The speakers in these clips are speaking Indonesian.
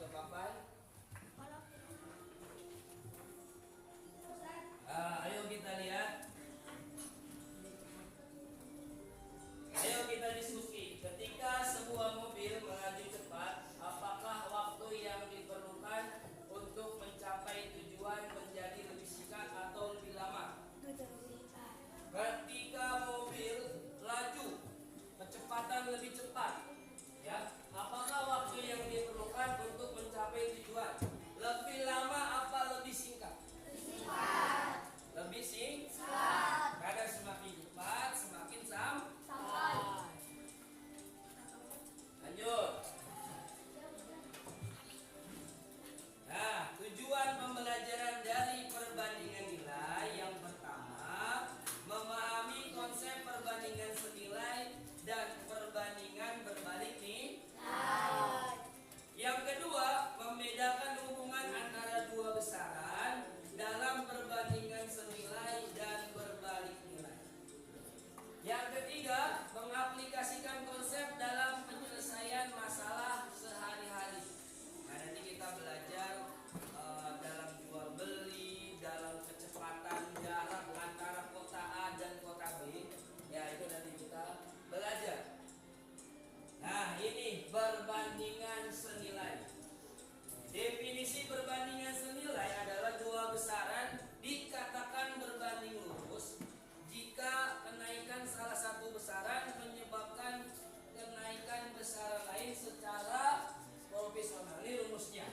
ke papan. Ayo kita lihat. Ayo kita diskusi. Ketika sebuah mobil melaju cepat, apakah waktu yang diperlukan untuk mencapai tujuan menjadi lebih singkat atau lebih lama? Ketika mobil laju kecepatan lebih cepat, ya, apakah waktu yang diperlukan untuk mencapai tujuan lebih lama apa lebih singkat? Lebih singkat. Karena semakin cepat semakin sampai. Lanjut. Nah, tujuan pembelajaran dari perbandingan nilai yang pertama, memahami konsep perbandingan senilai dan perbandingan berbalik nilai. Yang kedua, membedakan hubungan antara dua besaran dalam perbandingan senilai dan berbalik nilai. Yang ketiga, mengaplikasikan konsep dalam penyelesaian masalah sehari-hari. Nah, nanti kita belajar dalam jual beli, dalam kecepatan jarak antara kota A dan kota B. Ya, itu nanti kita belajar. Nah, ini perbandingan senilai. Definisi perbandingan senilai adalah dua besaran dikatakan berbanding lurus jika kenaikan salah satu besaran menyebabkan kenaikan besaran lain secara proporsional. Ini rumusnya.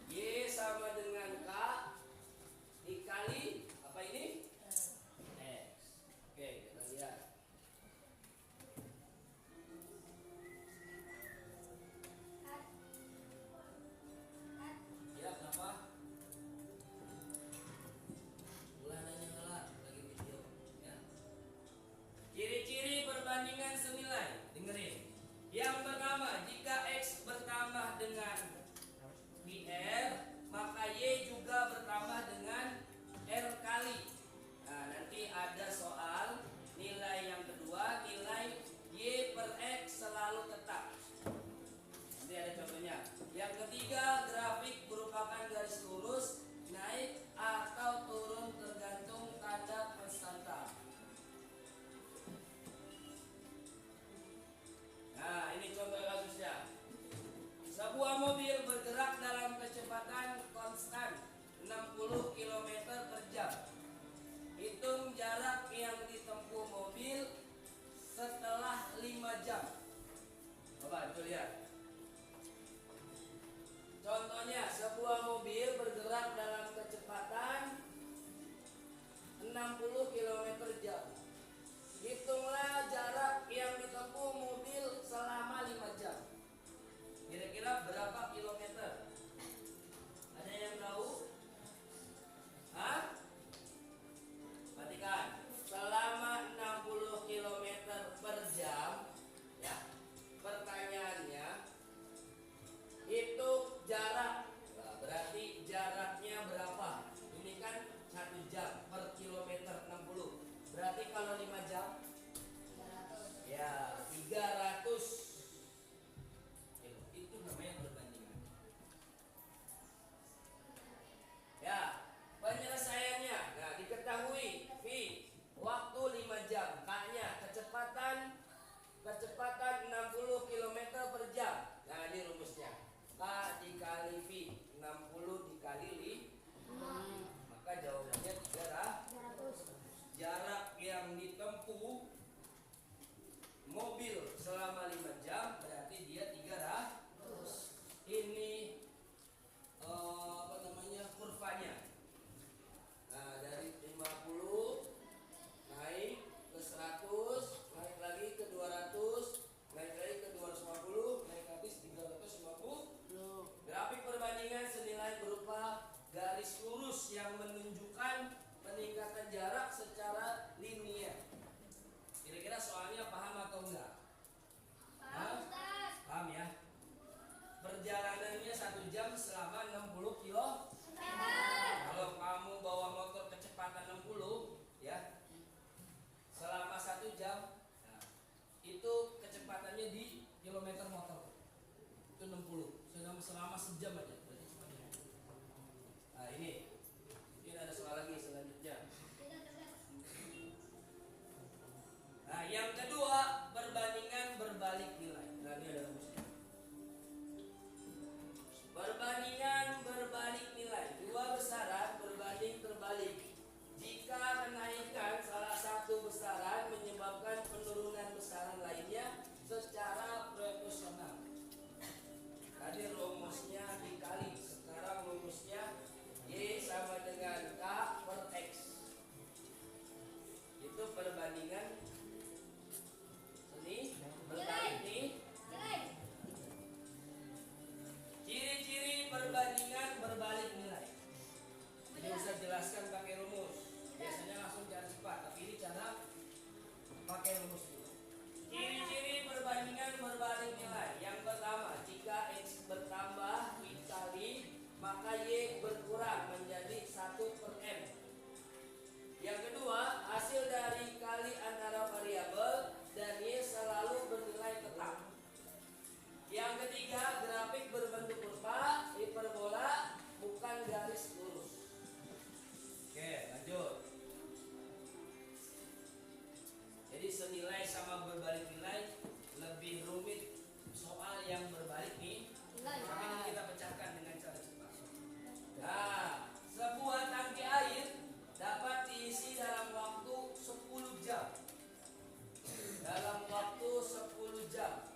Y sama dengan K dikali apa ini? X. Oke, kita lihat. Ya, kenapa? Mulai nanya lagi video, ya. Ciri-ciri perbandingan senilai, dengerin. Yang pertama, jika X bertambah dengan R, maka Y juga bertambah dengan R kali. Nah, nanti ada soal nilai yang kedua, nilai Y per X selalu tetap. Nanti ada contohnya. Yang ketiga, grafik merupakan garis lurus naik atau turun tergantung tanda konstanta. Nah, ini contoh kasusnya. Sebuah mobil bergerak dalam kecepatan konstan 60 km per jam. Hitung jarak yang ditempuh mobil setelah 5 jam. Coba itu lihat. Contohnya, sebuah mobil bergerak dalam kecepatan 60 km per jam. Hitunglah jarak yang ditempuh mobil selama 5 jam. Kira-kira berapa kilometer? Ada yang tahu? Hah? Perhatikan, selama 60 km per jam, ya. Pertanyaannya, hitung jarak. Nah, berarti jaraknya berapa? Ini kan 1 jam per kilometer 60. Berarti kalau 5 jam, ya 300. Itu namanya perbandingan. Ya, penyelesaiannya. Nah, diketahui V waktu 5 jam, K-nya kecepatan 60 km per jam. Nah, ini rumusnya. K dikali V, 60 dikali 5, maka jawabannya 300. Jarak yang ditempuh mobil selama 5 jam berarti dia 300. Ini kurvanya. Nah, dari 50 naik ke 100, naik lagi ke 200, naik lagi ke 250, naik habis 350. Grafik perbandingan senilai berupa garis lurus yang menunjukkan peningkatan jarak secara linear. Kira-kira soalnya paham atau enggak? Paham ya? Perjalanannya 1 jam selama 60 km. Kalau kamu bawa motor kecepatan 60, ya, selama 1 jam, nah, itu kecepatannya di kilometer motor itu 60. selama sejam aja. Nah ini ada soal lagi selanjutnya. Nah yang kedua perbandingan berbalik nilai. Nah ini ada rumusnya. Perbandingan berbalik nilai. Dua besaran berbanding terbalik. Jika kenaikan salah satu besaran menyebabkan penurunan besaran lainnya secara proporsional. Tadi rumusnya dikali. Sekarang rumusnya Y sama dengan K per X. Itu perbandingan ini berbalik nih. Ciri-ciri perbandingan berbalik nilai. Ini bisa jelaskan pakai rumus. Biasanya langsung cara cepat, tapi ini cara pakai rumus dulu. Ciri-ciri perbandingan berbalik nilai. Yang pertama, jika X bertambah dikali maka Y berkurang menjadi 1 per M. Yang kedua, hasil dari kali antara variabel dan Y selalu bernilai tetap. Yang ketiga, grafik berbentuk kurva, hiperbola, bukan garis lurus. Oke, lanjut. Jadi senilai sama berbalik nilai lebih rumit soal yang berbalik nih. Tapi ini kita pecahkan dengan cara cepat. Nah, sebuah tangki air dapat diisi dalam waktu 10 jam. Dalam waktu 10 jam.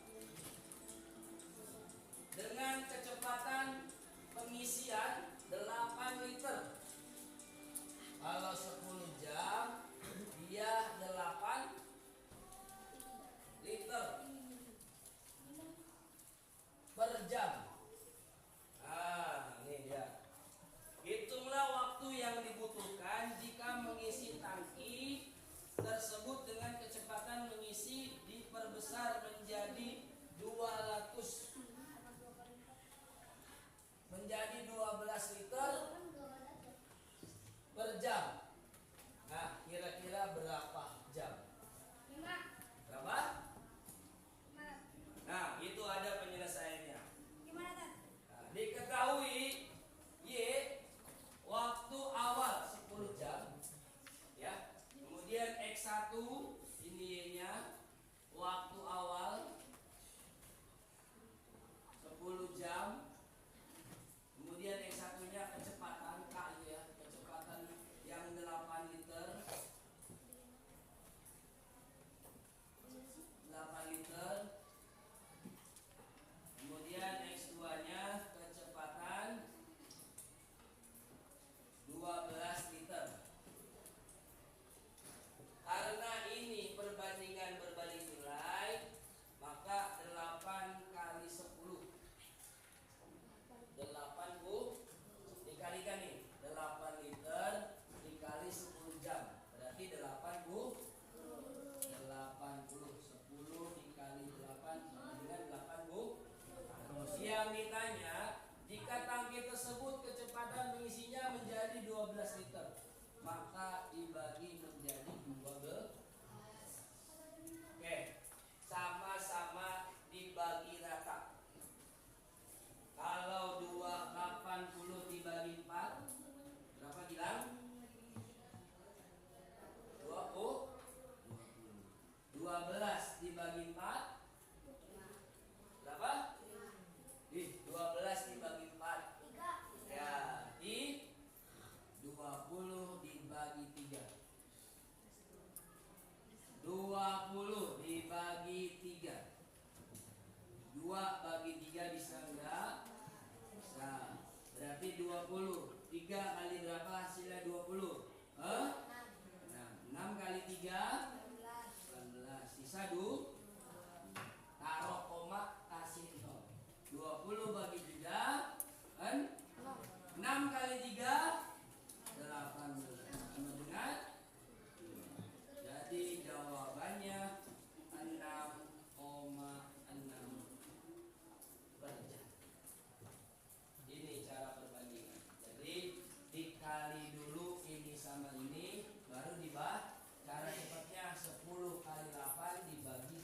Dengan kecepatan pengisian 8 liter. Kalau 10 jam dia 8 liter per jam. Nah, ini dia. Hitunglah waktu yang dibutuhkan jika mengisi tangki tersebut dengan kecepatan mengisi diperbesar menjadi 12 liter per jam. Nah, kira-kira berapa jam? 5. Berapa? 5. Nah, itu ada penyelesaiannya. Gimana, Tan? Nah, diketahui Y waktu awal 10 jam. Ya. Kemudian X1 ini Y-nya waktu awal 10 jam. Kemudian X1-nya kecepatan K itu ya, kecepatan yang 8 liter. 8 liter. Kemudian X2-nya kecepatan 12 liter. Karena ini perbandingan berbalik nilai, maka 8 kali 10. 80 dikalikan nih, 8 liter dikali 10 jam. Berarti 80 10 dikali 8 sama dengan 80. Yang ditanya, jika tangki tersebut kecepatan mengisinya menjadi 12 liter, maka dibagi menjadi 12. Oke, sama-sama dibagi rata. Kalau 280 dibagi 4, berapa Gilang? 20. 12 dibagi 4, berapa? 12 dibagi 4. Ya, 20 dibagi 3. 20 dibagi 3. 2 bagi 3 bisa enggak? Bisa. Berarti 20. 3 kali berapa hasilnya 20? 6 kali 3 18. Sisa 2. Taruh koma, kasih 0. 20 bagi 3 kan? 6 kali 3 18. Sama dengan, jadi jawabannya 6,6 per jam. Ini cara perbandingan. Jadi dikali dulu ini sama ini, baru dibagi. Cara cepatnya 10 kali 8 dibagi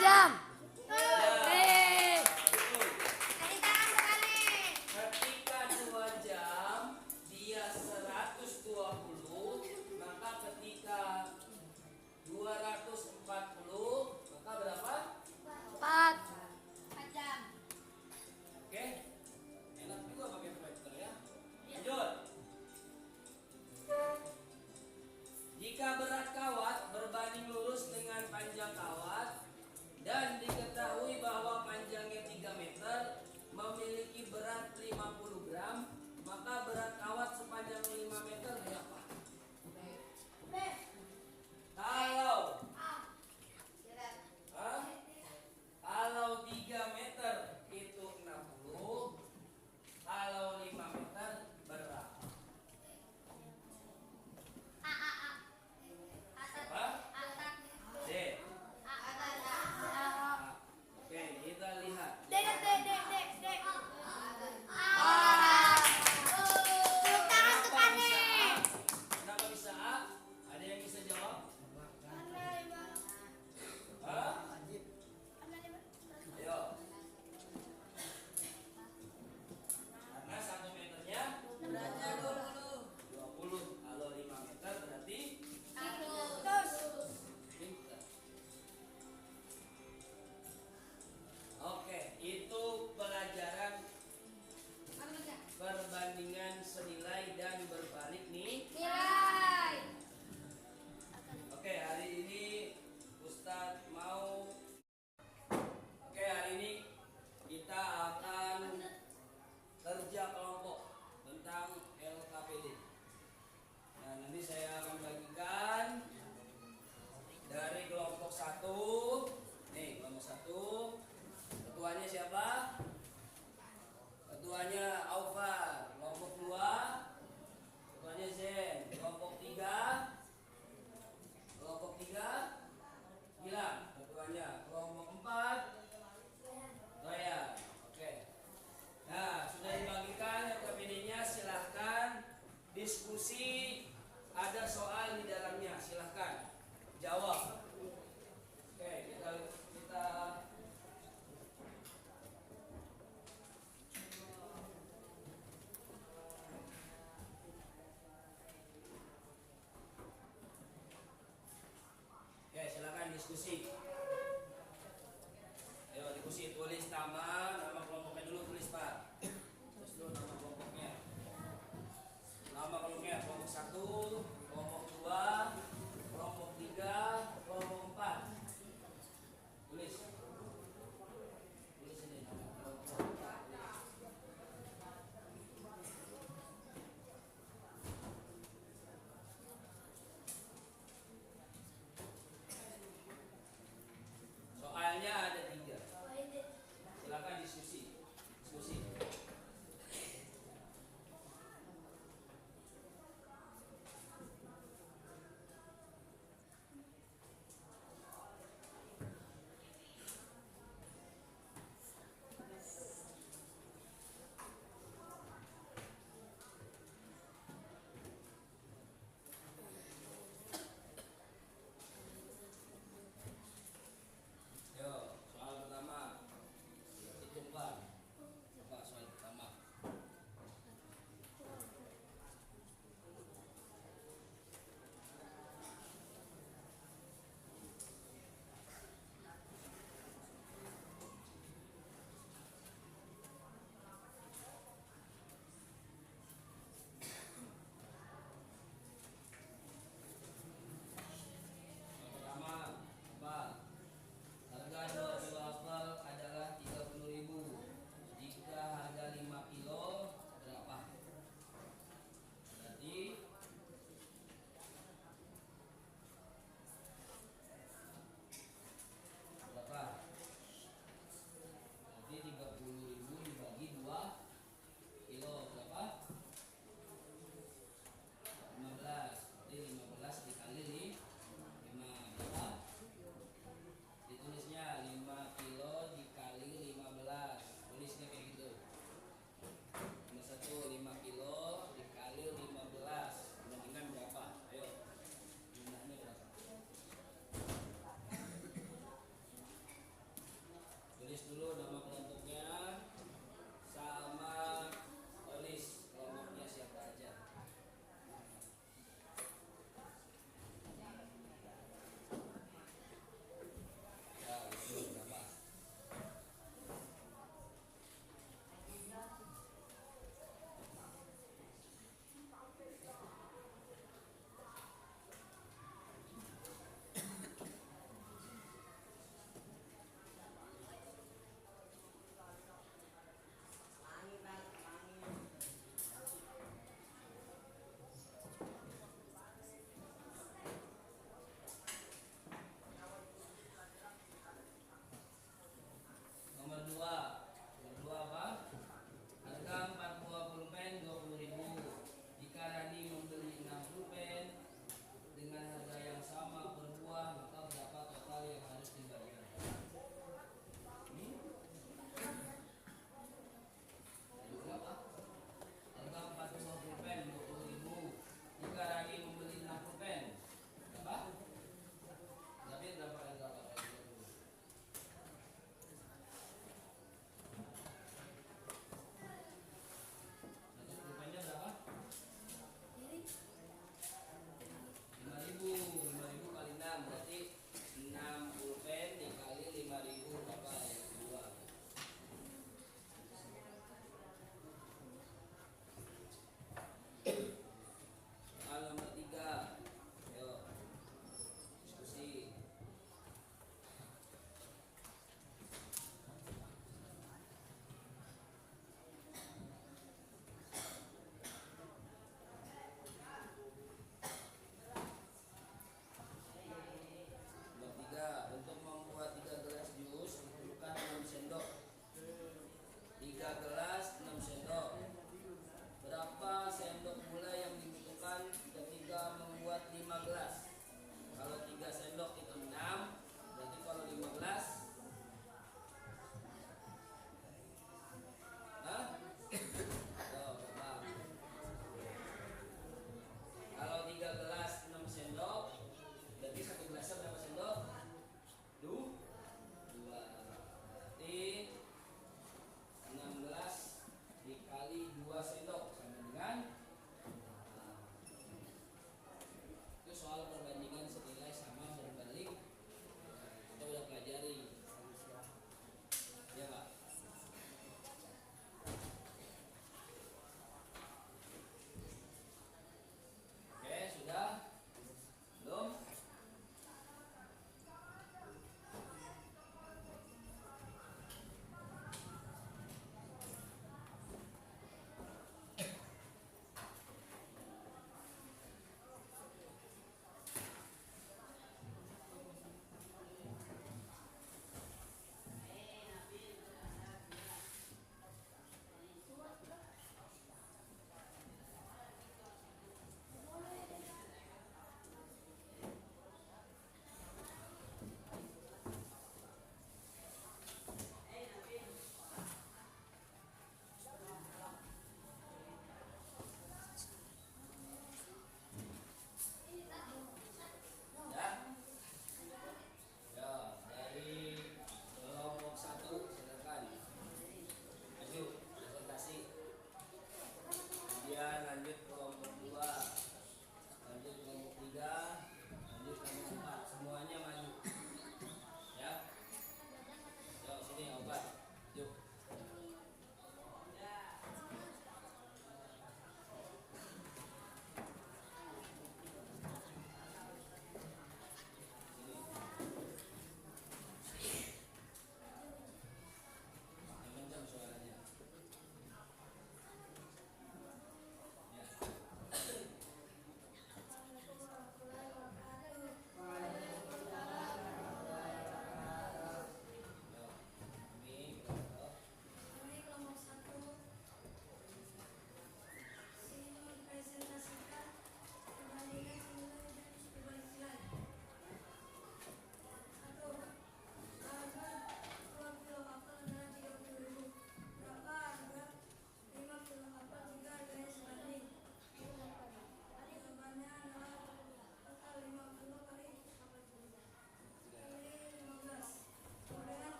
jam. Ya, betul. Ketika 2 jam dia 120, maka ketika 240 maka berapa? 4. Oke. Enak juga pakai proyektor ya. Lanjut. Jika berat kawat berbanding lurus dengan panjang kawat dan diketahui bahwa panjangnya 3 meter memiliki berat 50 gram, maka berat kawat sepanjang 5 meter berapa? Kalau Hah? Kalau 3 meter itu 60, kalau 5 meter berapa? Apa? D. Oke, kita lihat. Kenapa bisa A? Ada yang bisa jawab? Hah? Ayo. Karena 1 meternya 20. Kalau 5 meter berarti pintar. Oke, itu pelajaran perbandingan senilai dan berbalik nih. Oke, hari ini Ustadz mau hari ini kita akan kerja kelompok tentang LKPD. Nah, nanti saya akan bagikan dari kelompok 1. Nih, kelompok 1. Ketuanya siapa? Ketuanya Aufar. Kelompok 2. Ketuanya Zen. Kelompok 3. Kelompok 3 Gilang. Ketuanya. Kelompok 4 Raya. Oke. Nah, sudah dibagikan LKPD-nya, silahkan diskusi. Ada soal di dalamnya, silahkan jawab. Oke, kita Oke, silakan diskusi. Ayo diskusi, tulis nama kelompoknya dulu, tulis Pak. Terus dulu nama kelompoknya. Nama kelompoknya kelompok 1, kelompok 2, kelompok 3,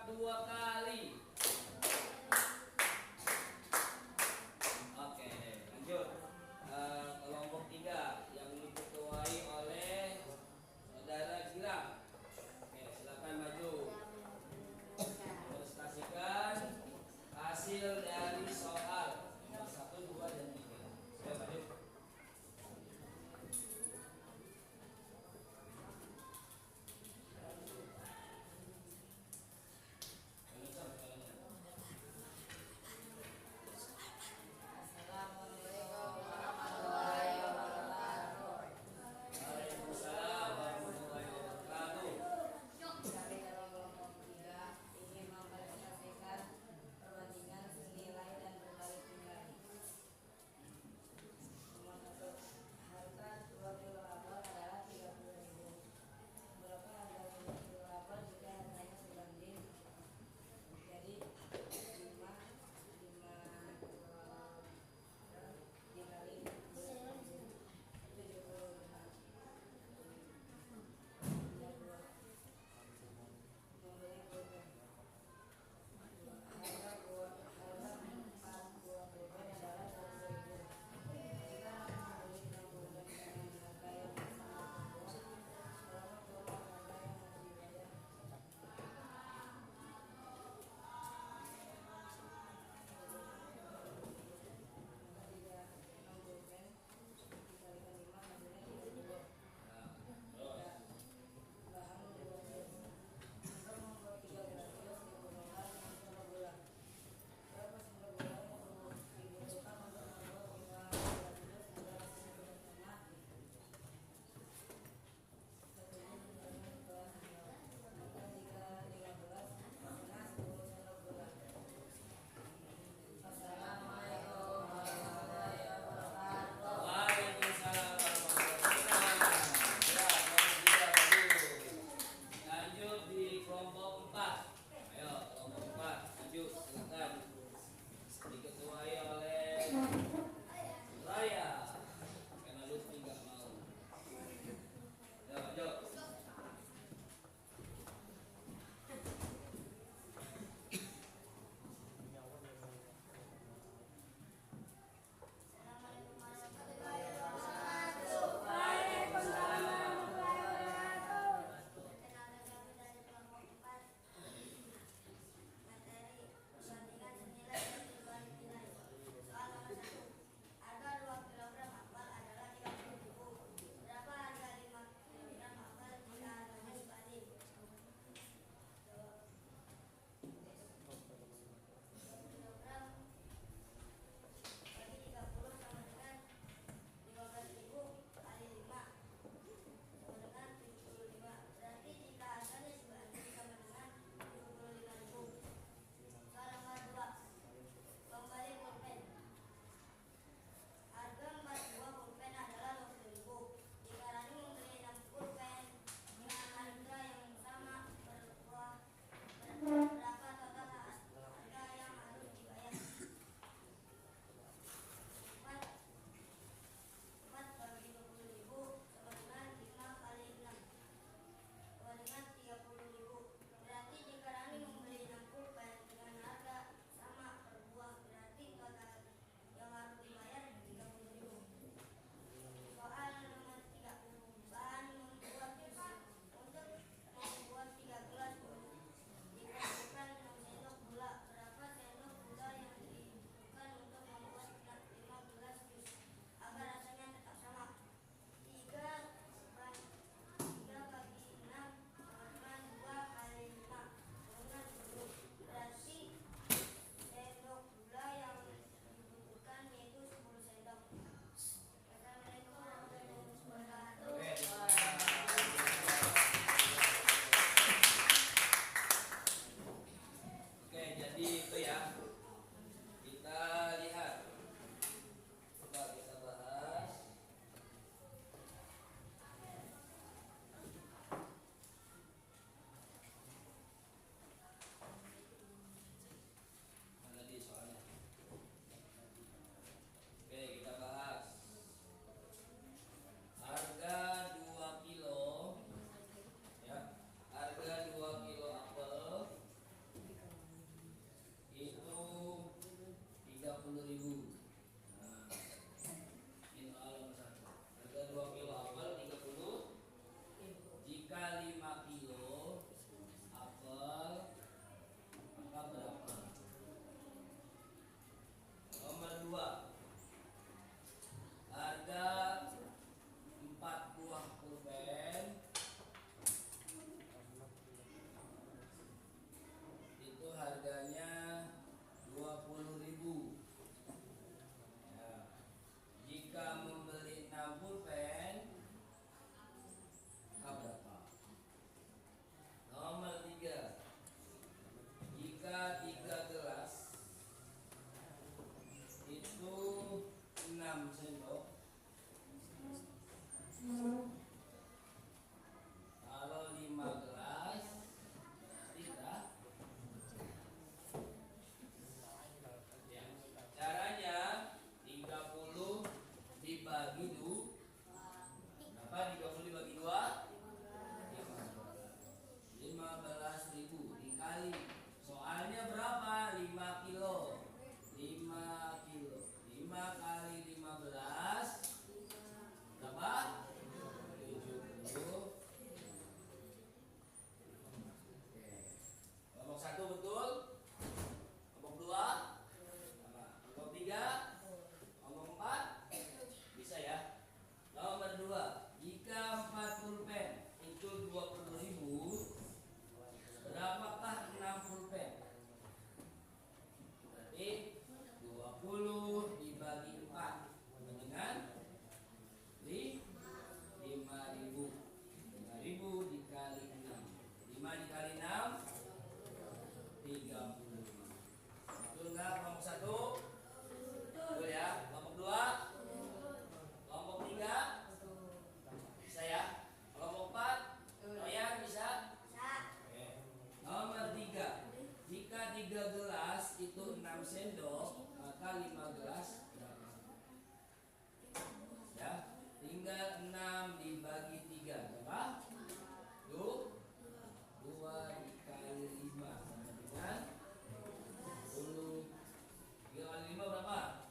2 kali. Oke, lanjut. Kelompok 3 yang diketuai oleh saudara Gilang. Oke, silakan maju. Ilustrasikan hasil dari soal nomor 1, 2, dan 3. Saya maju. sendok, maka 5 gelas garam. Ya, tinggal 6 dibagi 3 berapa? 2 dikali 5 sama dengan 10. 3 kali 5 berapa?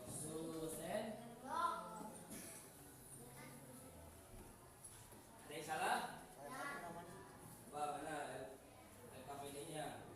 10 sendok. Ada yang salah? Wah, mana LKPD-nya?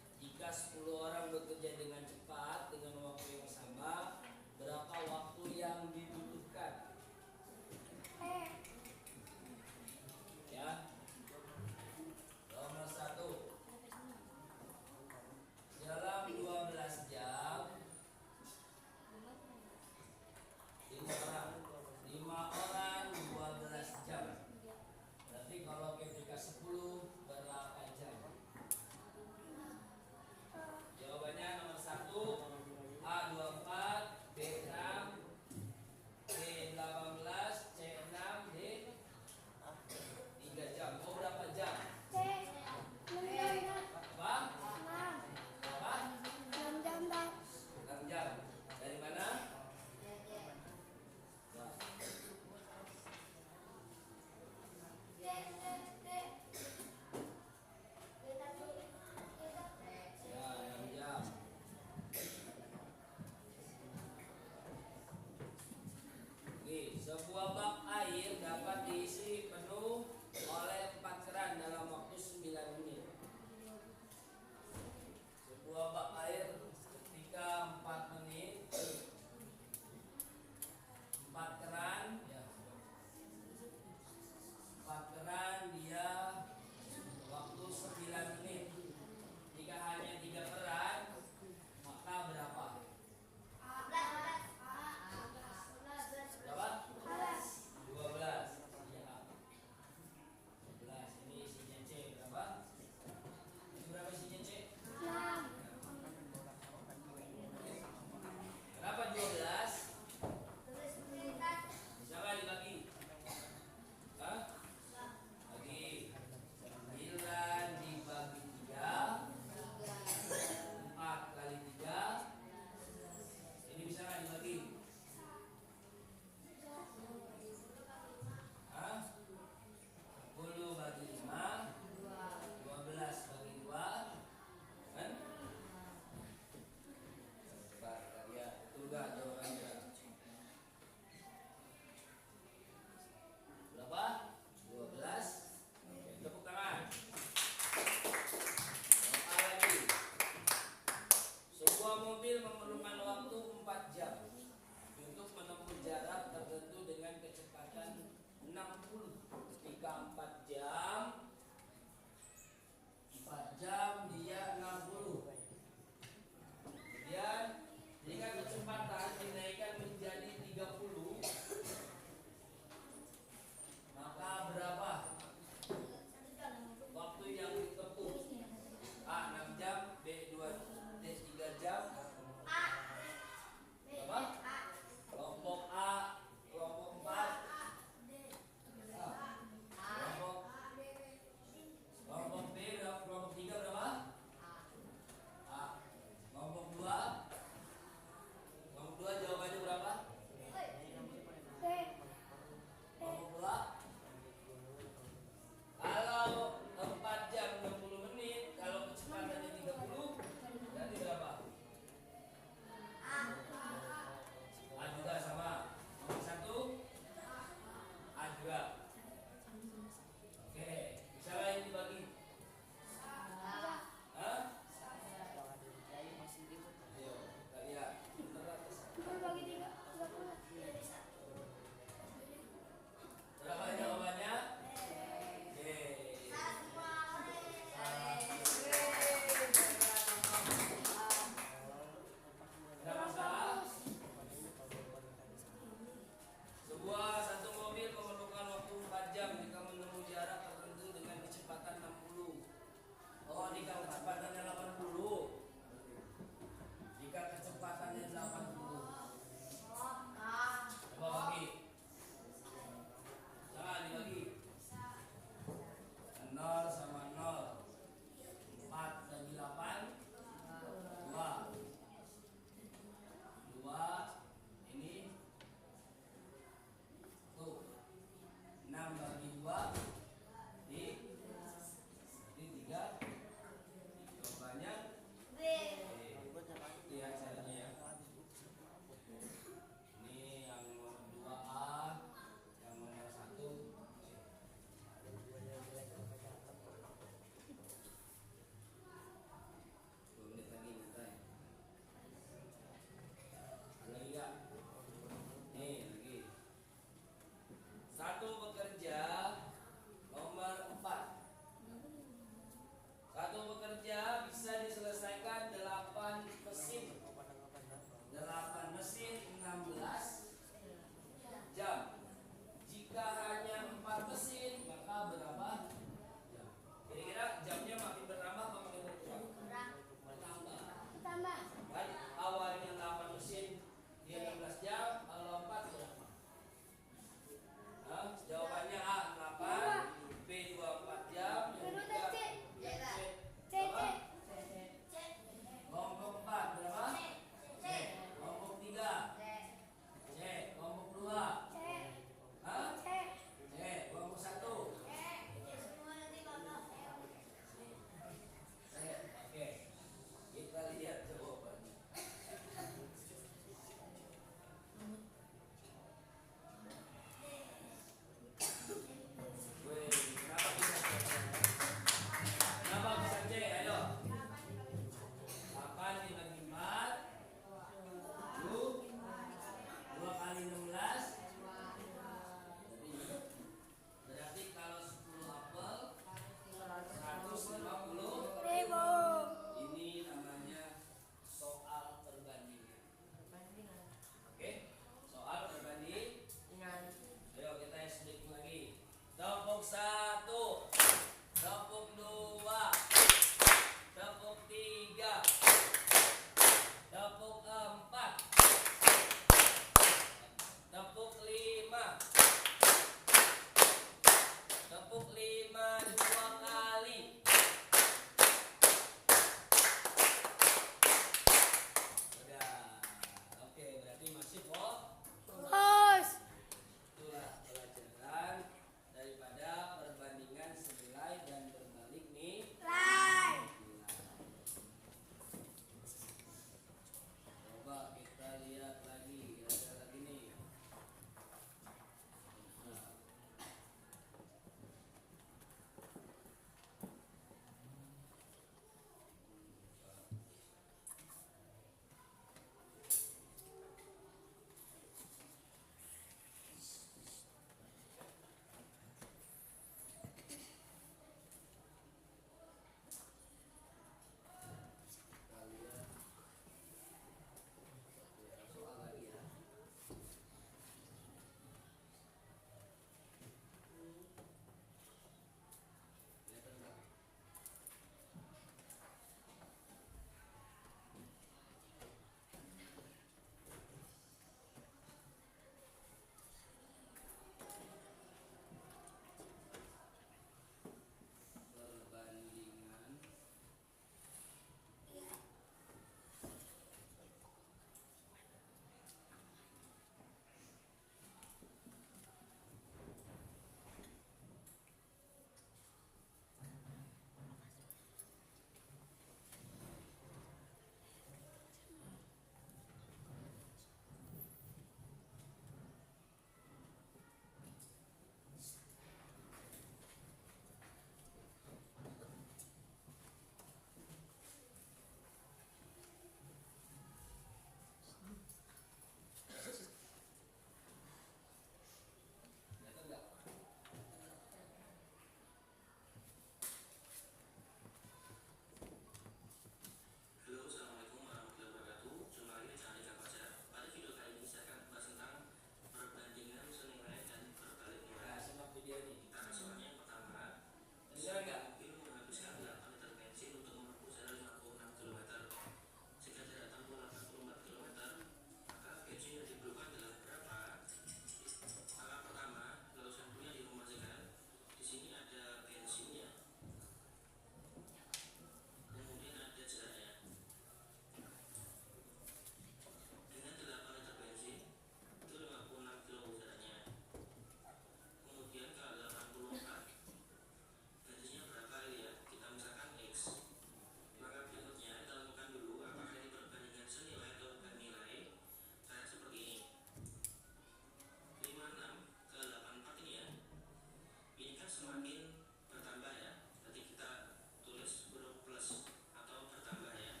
semakin bertambah ya. Nanti kita tulis huruf plus atau bertambah ya.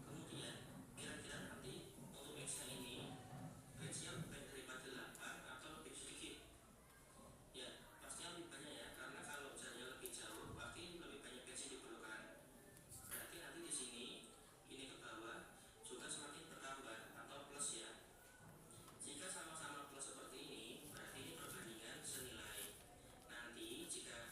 Kemudian kira-kira nanti untuk X nya ini batch-nya lebih daripada 8 atau lebih sedikit ya, pastinya lebih banyak ya, karena kalau jaraknya lebih jauh pasti lebih banyak batch yang diperlukan. Berarti nanti di sini ini ke bawah juga semakin bertambah atau plus ya. Jika sama-sama plus seperti ini, berarti ini perbandingan senilai. Nanti jika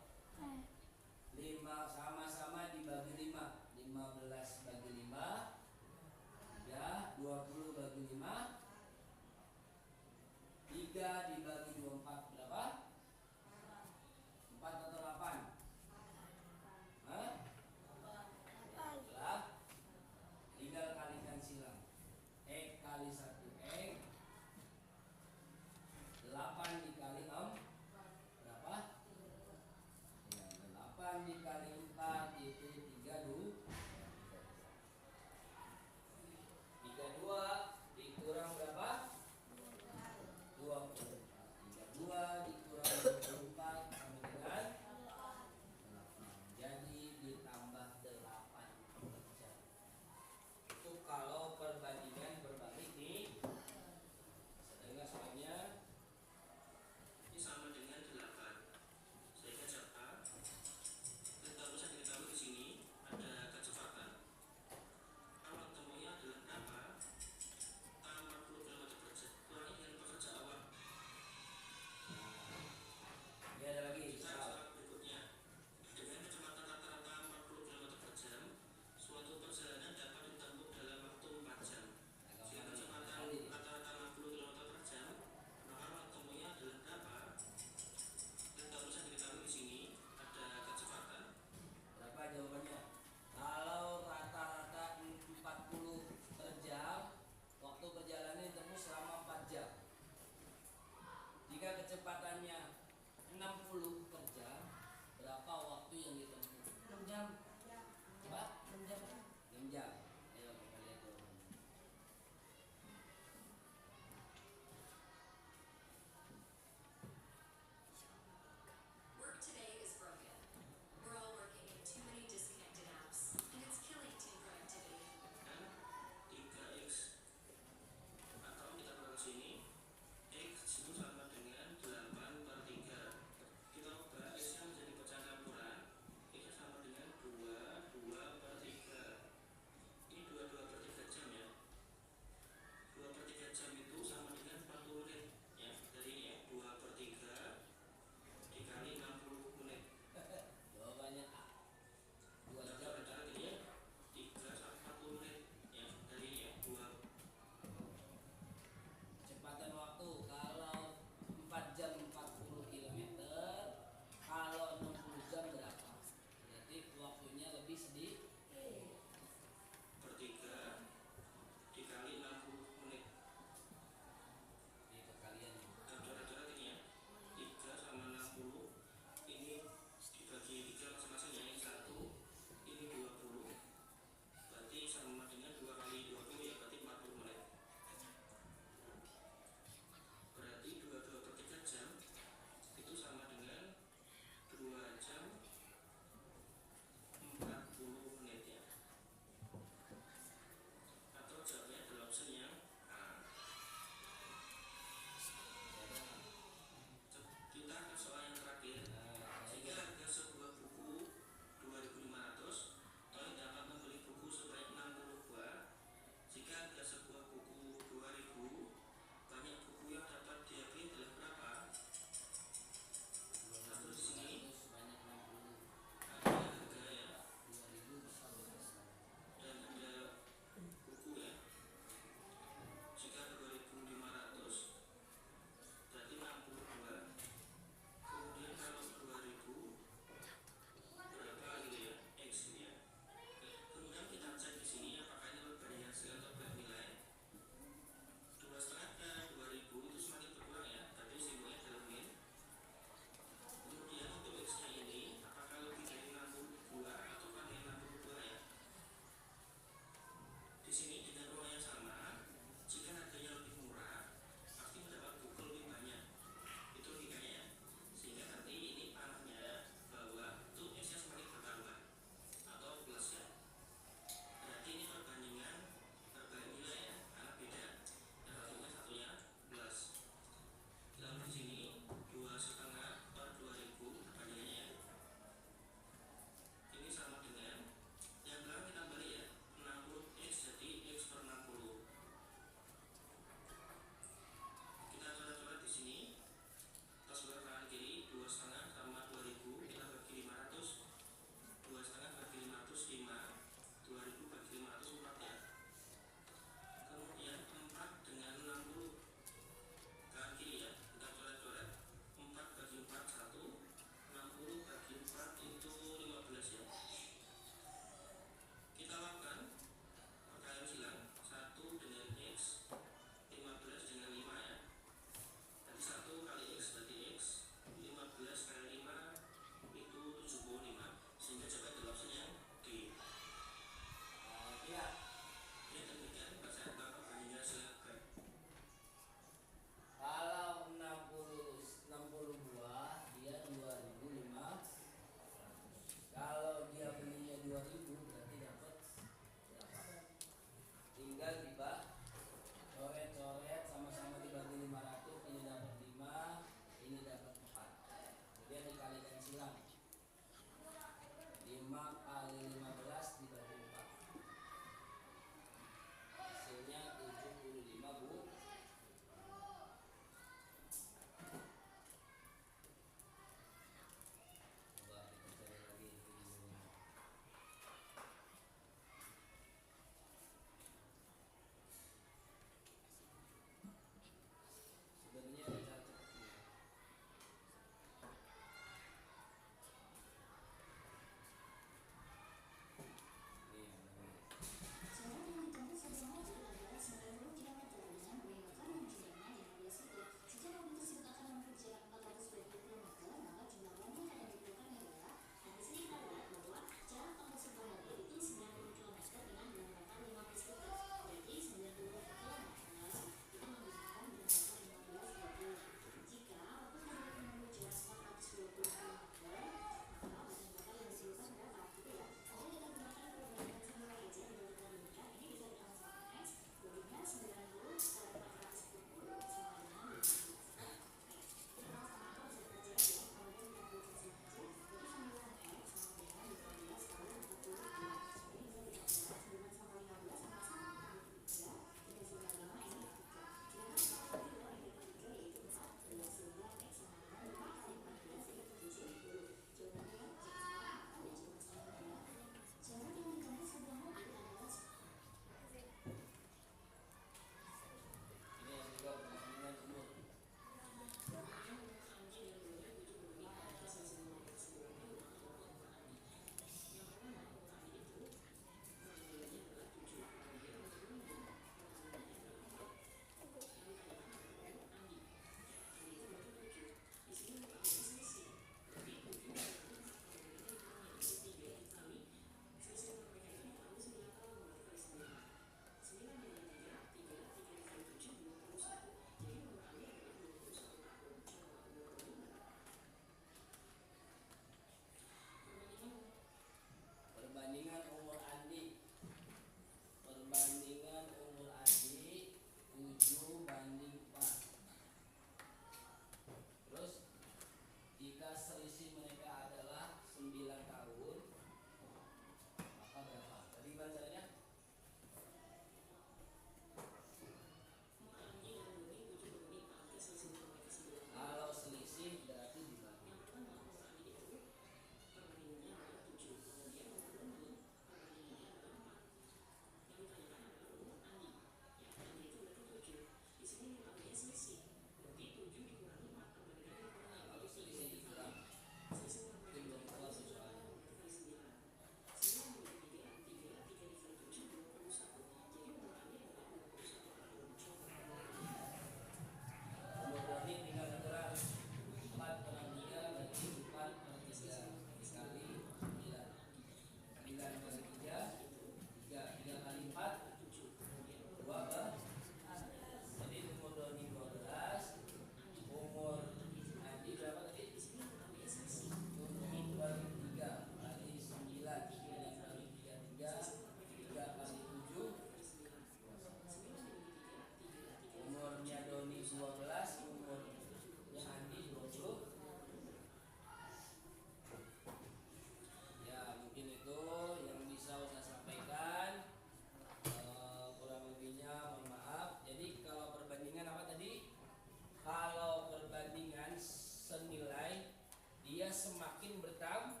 bertambah.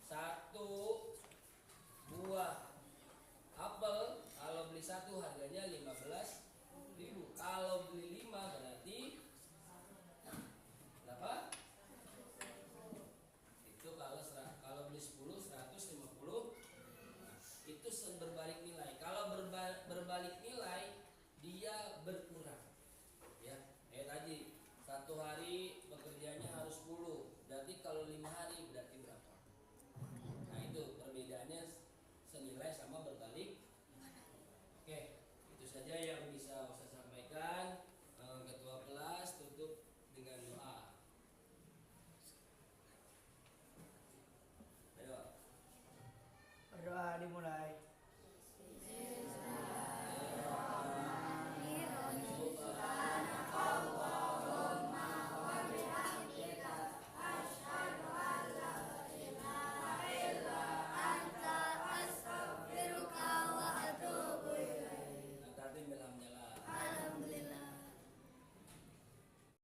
Satu buah apel kalau beli satu harganya 15.000. Kalau beli 5 berarti berapa? Itu kalau beli 10 150. Itu berbalik nilai. Kalau berbalik nilai dia berkurang. Ya, tadi satu hari bekerjanya harus 10. Berarti kalau 5 hari berarti berapa? Nah itu perbedaannya senilai sama berbalik. Oke, itu saja yang bisa saya sampaikan. Ketua kelas tutup dengan doa. Ayo. Berdoa dimulai.